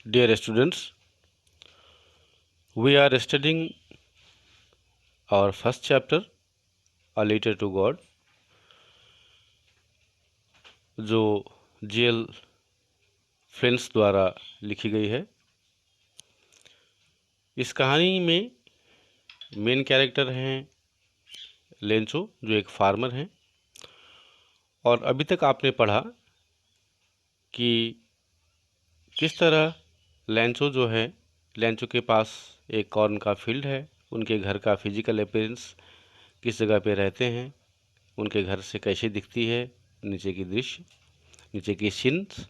Dear students, we are studying our first chapter, A Letter to God, जो GL friends द्वारा लिखी गई है। इस कहानी में मेन कैरेक्टर हैं लेंचो, जो एक फार्मर हैं। और अभी तक आपने पढ़ा कि किस तरह लेंचो के पास एक कॉर्न का फील्ड है, उनके घर का फिजिकल अपीयरेंस किस जगह पे रहते हैं, उनके घर से कैसे दिखती है नीचे की दृश्य, नीचे की सीन्स।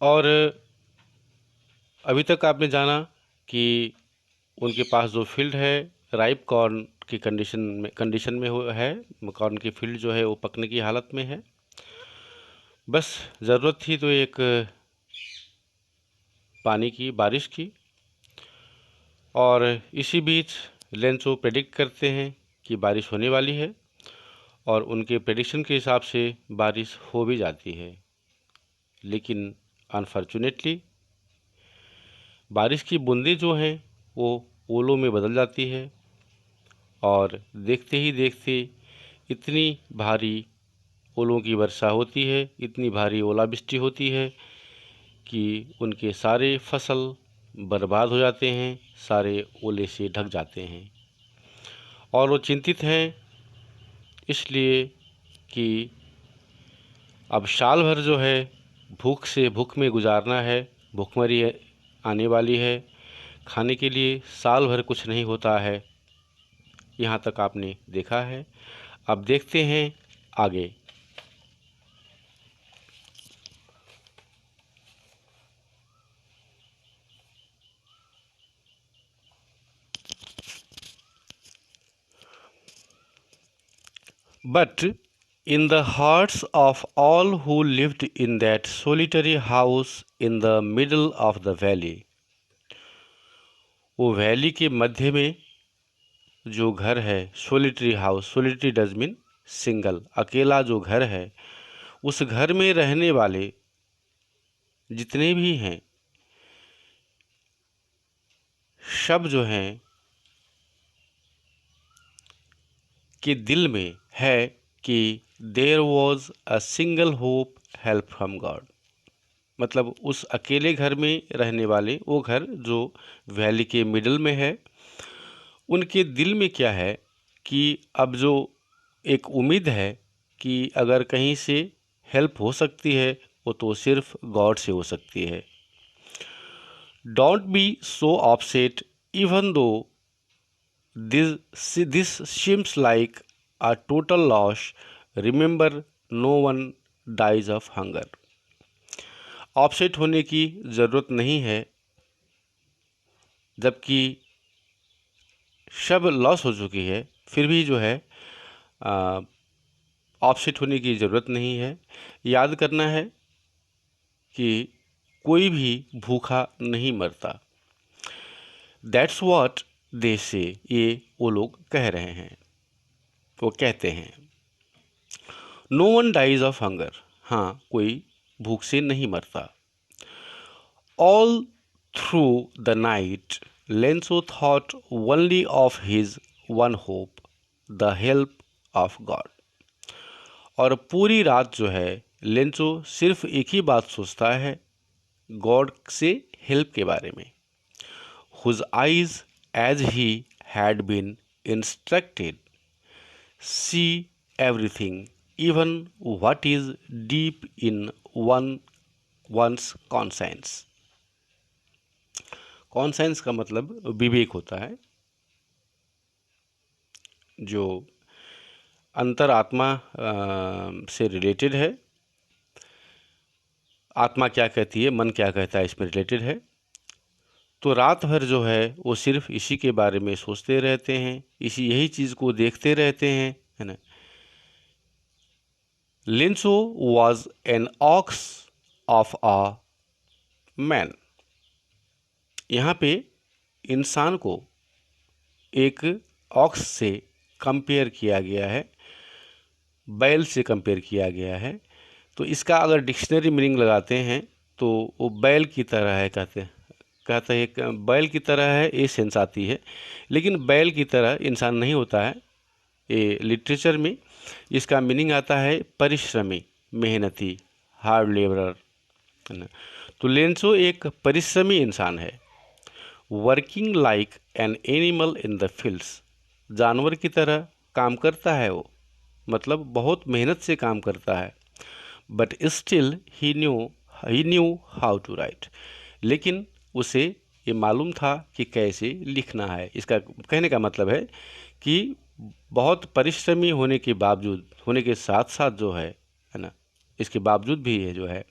और अभी तक आपने जाना कि उनके पास जो फील्ड है राइप कॉर्न की कंडीशन में है। कॉर्न की फील्ड जो है वो पकने की हालत में है। बस ज़रूरत थी तो एक पानी की, बारिश की। और इसी बीच लेंचो प्रेडिक्ट करते हैं कि बारिश होने वाली है, और उनके प्रेडिक्शन के हिसाब से बारिश हो भी जाती है। लेकिन अनफॉर्चुनेटली बारिश की बूंदें जो हैं वो ओलों में बदल जाती है, और देखते ही देखते इतनी भारी ओलों की वर्षा होती है, इतनी भारी ओलावृष्टि होती है कि उनके सारे फसल बर्बाद हो जाते हैं, सारे ओले से ढक जाते हैं। और वो चिंतित हैं इसलिए कि अब साल भर जो है भूख में गुजारना है, भूखमरी आने वाली है, खाने के लिए साल भर कुछ नहीं होता है। यहाँ तक आपने देखा है। अब देखते हैं आगे। But in the hearts of all who lived in that solitary house in the middle of the valley, वो वैली के मध्य में जो घर है, solitary house, solitary does mean single, अकेला जो घर है, उस घर में रहने वाले जितने भी हैं सब जो हैं के दिल में है कि there was a single hope, help from God. मतलब उस अकेले घर में रहने वाले, वो घर जो वैली के मिडल में है, उनके दिल में क्या है कि अब जो एक उम्मीद है कि अगर कहीं से हेल्प हो सकती है वो तो सिर्फ गॉड से हो सकती है। Don't be so upset even though this seems like a total loss. Remember, no one dies of hunger. Offset होने की ज़रूरत नहीं है, जबकि सब लॉस हो चुकी है, फिर भी जो है ऑफसेट होने की ज़रूरत नहीं है। याद करना है कि कोई भी भूखा नहीं मरता। दैट्स व्हाट दे से, ये वो लोग कह रहे हैं, वो कहते हैं। No one dies of hunger, हाँ कोई भूख से नहीं मरता। All through the night, Lenzo thought only of his one hope, the help of God. और पूरी रात जो है लेंचो सिर्फ एक ही बात सोचता है, गॉड से हेल्प के बारे में। Whose eyes, as he had been instructed, see everything, even what is deep in one's conscience. Conscience का मतलब विवेक होता है, जो अंतरात्मा से रिलेटेड है। आत्मा क्या कहती है, मन क्या कहता है, इसमें रिलेटेड है। तो रात भर जो है वो सिर्फ इसी के बारे में सोचते रहते हैं, यही चीज़ को देखते रहते हैं, है ना। Lencho was an ox of a man. यहाँ पे इंसान को एक ऑक्स से कंपेयर किया गया है, बैल से कंपेयर किया गया है। तो इसका अगर डिक्शनरी मीनिंग लगाते हैं तो वो बैल की तरह है, कहते हैं कि बैल की तरह है, ये सेंस आती है। लेकिन बैल की तरह इंसान नहीं होता है। ये लिटरेचर में इसका मीनिंग आता है परिश्रमी, मेहनती, हार्ड लेबरर, है ना। तो लेंसो एक परिश्रमी इंसान है। Working like an animal in the fields, जानवर की तरह काम करता है वो, मतलब बहुत मेहनत से काम करता है। But still he knew how to write, लेकिन उसे ये मालूम था कि कैसे लिखना है। इसका कहने का मतलब है कि बहुत परिश्रमी होने के बावजूद, होने के साथ साथ जो है ना, इसके बावजूद भी ये जो है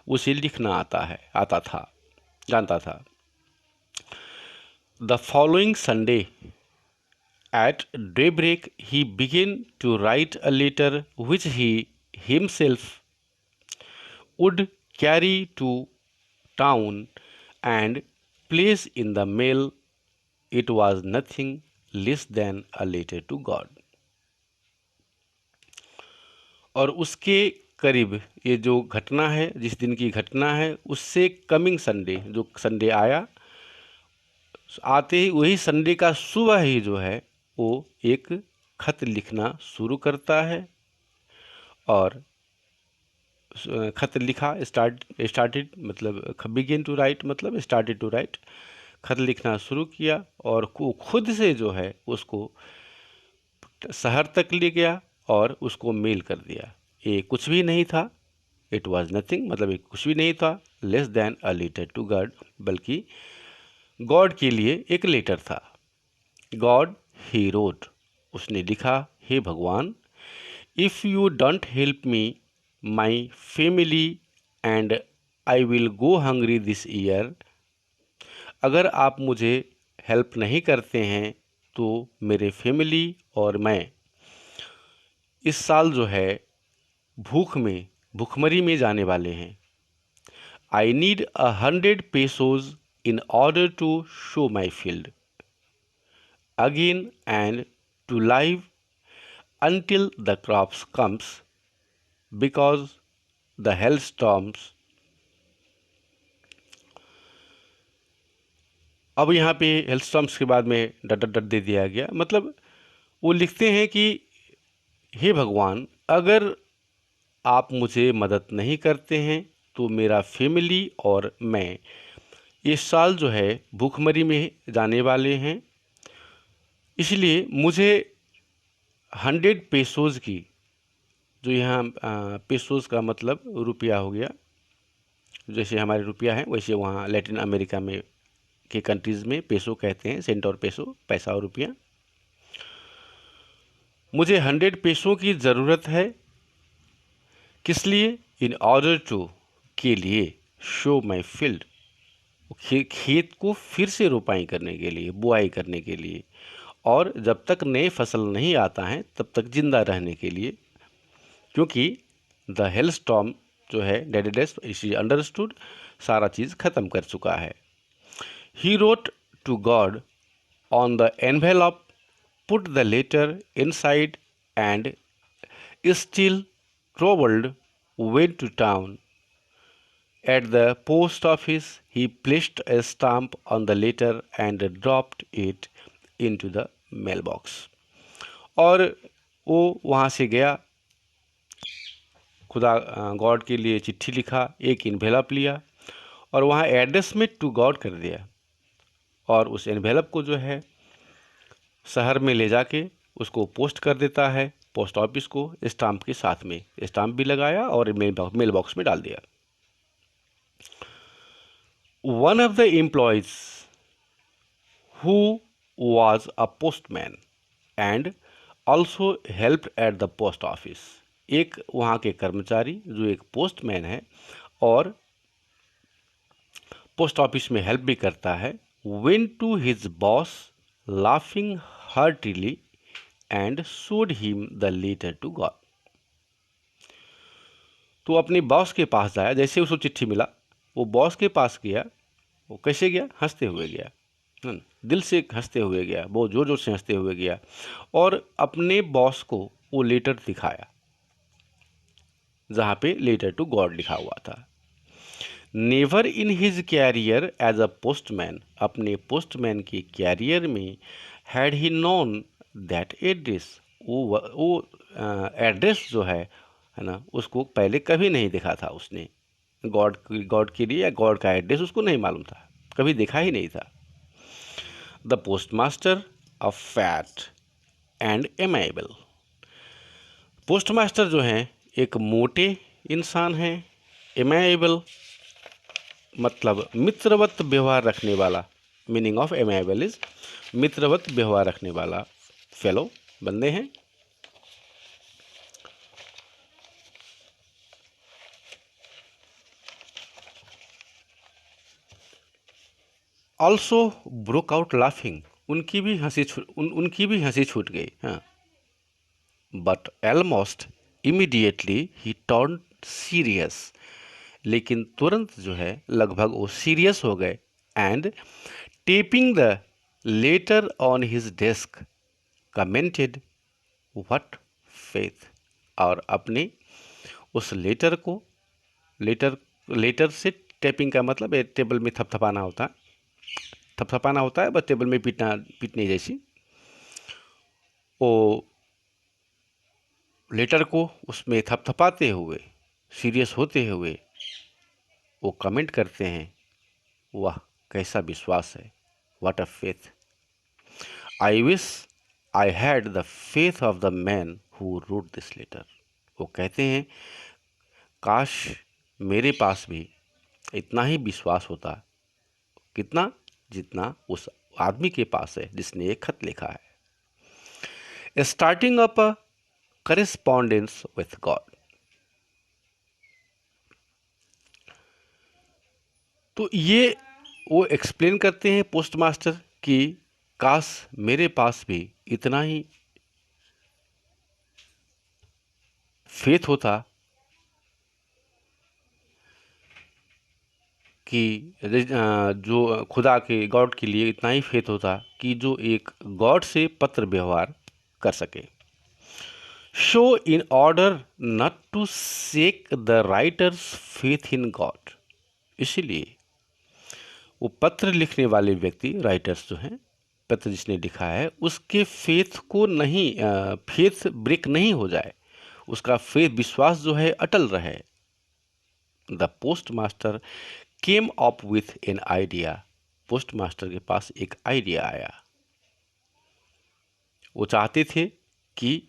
उसे लिखना आता था, जानता था। The following Sunday at daybreak he began to write a letter which he himself would carry to town and place in the mail. It was nothing less than a letter to God. और उसके करीब ये जो घटना है, जिस दिन की घटना है, उससे कमिंग संडे, जो संडे आया, आते ही वही संडे का सुबह ही जो है वो एक खत लिखना शुरू करता है। और खत लिखा, स्टार्टेड मतलब बिगिन टू राइट मतलब स्टार्टेड टू राइट, खत लिखना शुरू किया और खुद से जो है उसको शहर तक ले गया और उसको मेल कर दिया। ये कुछ भी नहीं था, इट वॉज नथिंग मतलब ये कुछ भी नहीं था, less than a letter to God, बल्कि गॉड के लिए एक लेटर था। गॉड ही रोट, उसने लिखा, हे भगवान, if you don't help me my family and I will go hungry this year, अगर आप मुझे हेल्प नहीं करते हैं तो मेरे फैमिली और मैं इस साल जो है भूखमरी में जाने वाले हैं। I need 100 pesos in order to sow my field again and to live until the crops comes because the hailstorms। अब यहाँ पे हेल्स्टॉर्म्स के बाद में डट डट दे दिया गया, मतलब वो लिखते हैं कि हे भगवान, अगर आप मुझे मदद नहीं करते हैं तो मेरा फैमिली और मैं इस साल जो है भूखमरी में जाने वाले हैं, इसलिए मुझे 100 पेसोज की, जो यहाँ पेसोज का मतलब रुपया हो गया, जैसे हमारे रुपया है वैसे वहाँ लैटिन अमेरिका में के कंट्रीज़ में पेसो कहते हैं, सेंट और पेसो, पैसा और रुपया। मुझे 100 पेसों की ज़रूरत है, किस लिए? इन ऑर्डर टू, के लिए, शो माई फील्ड, खेत को फिर से रोपाई करने के लिए, बुआई करने के लिए, और जब तक नए फसल नहीं आता है तब तक जिंदा रहने के लिए, क्योंकि द हेल स्टॉर्म जो है डेडेडेस इसी अंडरस्टूड, सारा चीज़ ख़त्म कर चुका है। He wrote to God on the envelope, put the letter inside and still troubled went to town. At the post office, he placed a stamp on the letter and dropped it into the mailbox. और वो वहाँ से गया, खुदा God के लिए चिट्ठी लिखा, एक इन्वेलप लिया और वहाँ एड्रेस में टू गॉड कर दिया, और उस इन्वेलप को जो है शहर में ले जाके उसको पोस्ट कर देता है, पोस्ट ऑफिस को, स्टाम्प के साथ में स्टाम्प भी लगाया और मेल बॉक्स में डाल दिया। One of the employees who was a postman and also help at the post office, एक वहाँ के कर्मचारी जो एक पोस्टमैन है और पोस्ट ऑफिस में हेल्प भी करता है, went to his boss laughing heartily and showed him the letter to God. तो अपने बॉस के पास जाया, जैसे उसको चिट्ठी मिला वो बॉस के पास गया, वो कैसे गया? हंसते हुए गया, दिल से हंसते हुए गया, बहुत ज़ोर ज़ोर से हंसते हुए गया और अपने बॉस को वो लेटर दिखाया जहाँ पे लेटर टू गॉड लिखा हुआ था। Never in his career as a postman, अपने पोस्टमैन के कैरियर में had he known that address, वो एड्रेस जो है ना, उसको पहले कभी नहीं देखा था उसने। गॉड के लिए या गॉड का एड्रेस उसको नहीं मालूम था, कभी देखा ही नहीं था। The postmaster a fat and amiable, postmaster जो हैं एक मोटे इंसान हैं, एमेबल मतलब मित्रवत व्यवहार रखने वाला, मीनिंग ऑफ एमेबल इज मित्रवत व्यवहार रखने वाला फेलो बंदे हैं। ऑल्सो ब्रोक आउट लाफिंग, उनकी भी हंसी छूट गई। हाँ, but almost immediately he turn serious, लेकिन तुरंत जो है लगभग वो सीरियस हो गए। And tapping the letter on his desk commented what faith, और अपने उस लेटर को, लेटर लेटर से टेपिंग का मतलब टेबल में थपथपाना होता है, बस टेबल में पीटने जैसी। वो लेटर को उसमें थपथपाते हुए, सीरियस होते हुए वो कमेंट करते हैं, वाह कैसा विश्वास है, what a faith, I wish I had the faith of the man who wrote this letter. वो कहते हैं काश मेरे पास भी इतना ही विश्वास होता, कितना, जितना उस आदमी के पास है जिसने एक खत लिखा है। Starting up a correspondence with God, तो ये वो एक्सप्लेन करते हैं पोस्ट मास्टर कि काश मेरे पास भी इतना ही फेथ होता कि जो खुदा के, गॉड के लिए इतना ही फेथ होता कि जो एक गॉड से पत्र व्यवहार कर सके। So in order not to shake the writer's faith in God, इसीलिए वो पत्र लिखने वाले व्यक्ति, राइटर्स जो हैं, पत्र जिसने लिखा है उसके फेथ को नहीं, फेथ ब्रेक नहीं हो जाए, उसका फेथ विश्वास जो है अटल रहे। The post master came up with an idea, post master के पास एक आइडिया आया। वो चाहते थे कि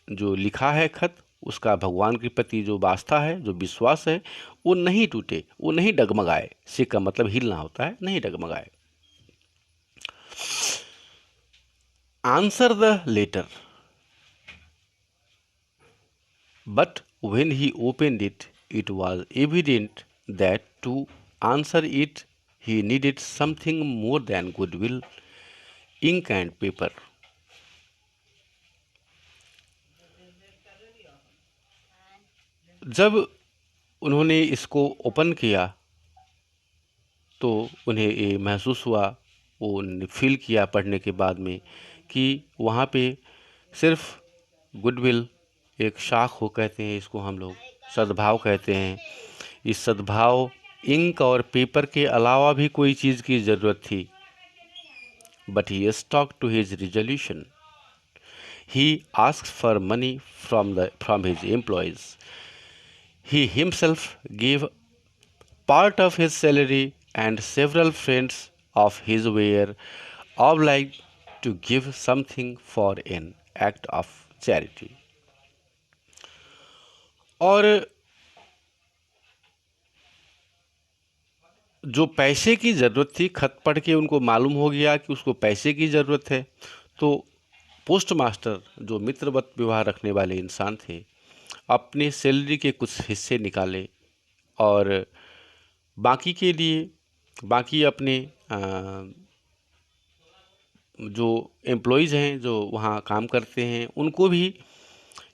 जो लिखा है खत, उसका भगवान के प्रति जो वास्ता है, जो विश्वास है, वो नहीं टूटे, वो नहीं डगमगाए। सिक का मतलब हिलना होता है, नहीं डगमगाए। Answer the letter, but when he opened it, it was evident that to answer it he needed something more than goodwill, ink and paper. जब उन्होंने इसको ओपन किया तो उन्हें ये महसूस हुआ, वो फील किया पढ़ने के बाद में कि वहाँ पे सिर्फ गुडविल, एक शाख हो कहते हैं इसको हम लोग, सद्भाव कहते हैं, इस सद्भाव, इंक और पेपर के अलावा भी कोई चीज़ की ज़रूरत थी। But he stuck to his resolution, he asked for money from his employees, he himself give part of his salary, and several friends of his were obliged to give something for an act of charity. और जो पैसे की ज़रूरत थी, खत पढ़ के उनको मालूम हो गया कि उसको पैसे की ज़रूरत है, तो पोस्ट मास्टर जो मित्रवत व्यवहार रखने वाले इंसान थे, अपने सैलरी के कुछ हिस्से निकाले और बाकी के लिए, बाकी अपने जो एम्प्लॉयज़ हैं जो वहाँ काम करते हैं उनको भी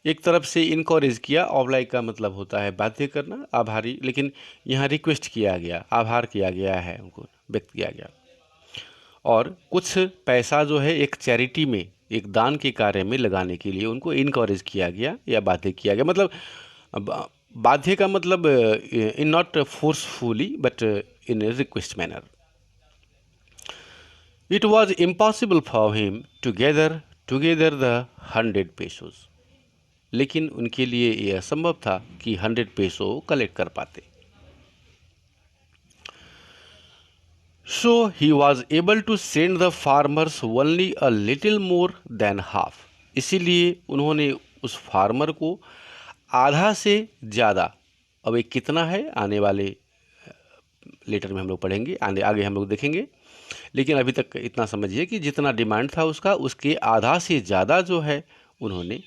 एक तरफ से इनकरेज किया। ऑब्लाइक का मतलब होता है बाध्य करना, आभारी, लेकिन यहाँ रिक्वेस्ट किया गया, आभार किया गया है, उनको व्यक्त किया गया। और कुछ पैसा जो है एक चैरिटी में, एक दान के कार्य में लगाने के लिए उनको इनकरेज किया गया या बाध्य किया गया। मतलब बाध्य का मतलब in not forcefully but in request manner. It was impossible for him together the 100 पेसोज। लेकिन उनके लिए यह असंभव था कि 100 पेसो कलेक्ट कर पाते। So he was able to send the farmers only a little more than half. इसीलिए उन्होंने उस फार्मर को आधा से ज़्यादा, अब ये कितना है आने वाले लेटर में हम लोग पढ़ेंगे, आगे हम लोग देखेंगे, लेकिन अभी तक इतना समझिए कि जितना डिमांड था उसका, उसके आधा से ज़्यादा जो है उन्होंने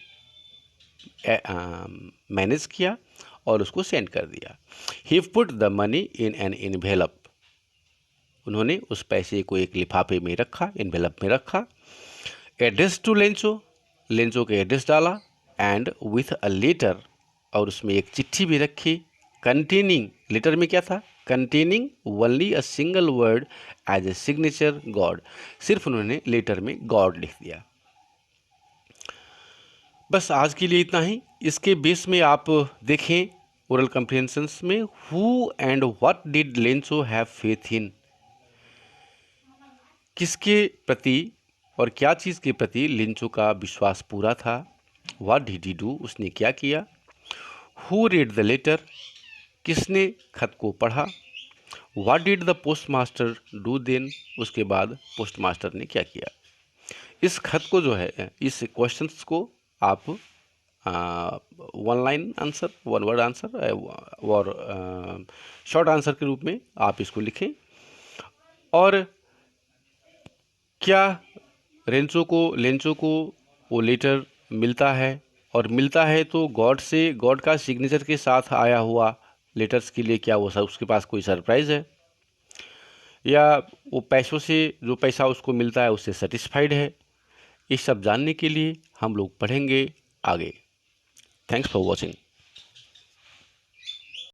मैनेज किया और उसको सेंड कर दिया। He put the money in an envelope. उन्होंने उस पैसे को एक लिफाफे में रखा, इन्वेलप में रखा। एड्रेस टू लेंचो, लेंचो के एड्रेस डाला। एंड विथ अ लेटर, और उसमें एक चिट्ठी भी रखी। कंटेनिंग, लेटर में क्या था? Containing only a single word as a signature God. सिर्फ उन्होंने लेटर में गॉड लिख दिया। बस आज के लिए इतना ही। इसके बेस में आप देखें ओरल कॉम्प्रिहेंशंस में, who and what did Lencho have faith in. किसके प्रति और क्या चीज़ के प्रति लेंचो का विश्वास पूरा था। व्हाट डिड ही डू, उसने क्या किया। हु रेड द लेटर, किसने खत को पढ़ा। What did the postmaster do then, उसके बाद पोस्ट मास्टर ने क्या किया। इस खत को जो है, इस क्वेश्चंस को आप one line answer, one word answer और शॉर्ट आंसर के रूप में आप इसको लिखें। और क्या लेंचो को वो लेटर मिलता है, और मिलता है तो गॉड से, गॉड का सिग्नेचर के साथ आया हुआ लेटर्स के लिए क्या वो सब उसके पास कोई सरप्राइज़ है, या वो पैसों से, जो पैसा उसको मिलता है उससे सेटिस्फाइड है। ये सब जानने के लिए हम लोग पढ़ेंगे आगे। Thanks for watching.